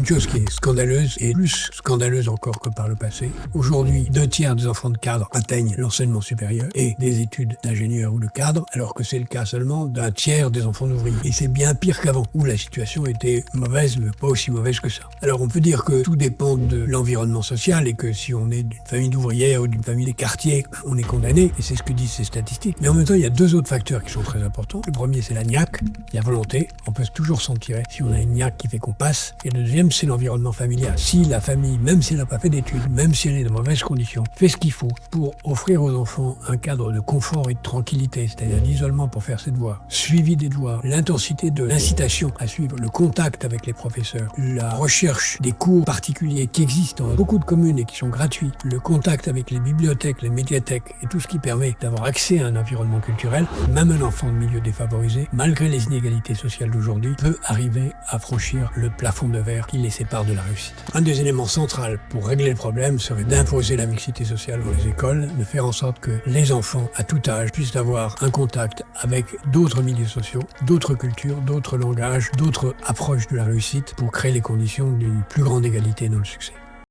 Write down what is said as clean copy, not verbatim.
une chose qui est scandaleuse, et plus scandaleuse encore que par le passé. Aujourd'hui, 2/3 des enfants de cadre atteignent l'enseignement supérieur et des études d'ingénieur ou de cadre, alors que c'est le cas seulement d'1/3 des enfants d'ouvriers. Et c'est bien pire qu'avant, où la situation était mauvaise, mais pas aussi mauvaise que ça. Alors on peut dire que tout dépend de l'environnement social et que si on est d'une famille d'ouvriers ou d'une famille des quartiers, on est condamné, et c'est ce que disent ces statistiques. Mais en même temps, il y a 2 autres facteurs qui sont très importants. Le premier, c'est la niaque, la volonté. On peut toujours s'en tirer si on a une niaque qui fait qu'on passe. Et le deuxième, c'est l'environnement familial. Si la famille, même si elle n'a pas fait d'études, même si elle est dans de mauvaises conditions, fait ce qu'il faut pour offrir aux enfants un cadre de confort et de tranquillité, c'est-à-dire d'isolement pour faire ses devoirs, suivi des devoirs, l'intensité de l'incitation à suivre, le contact avec les professeurs, la recherche des cours particuliers qui existent dans beaucoup de communes et qui sont gratuits, le contact avec les bibliothèques, les médiathèques et tout ce qui permet d'avoir accès à un environnement culturel, même un enfant de milieu défavorisé, malgré les inégalités sociales d'aujourd'hui, peut arriver à franchir le plafond de verre qui les sépare de la réussite. Un des éléments centraux pour régler le problème serait d'imposer la mixité sociale dans les écoles, de faire en sorte que les enfants, à tout âge, puissent avoir un contact avec d'autres milieux sociaux, d'autres cultures, d'autres langages, d'autres approches de la réussite pour créer les conditions d'une plus grande égalité dans le succès.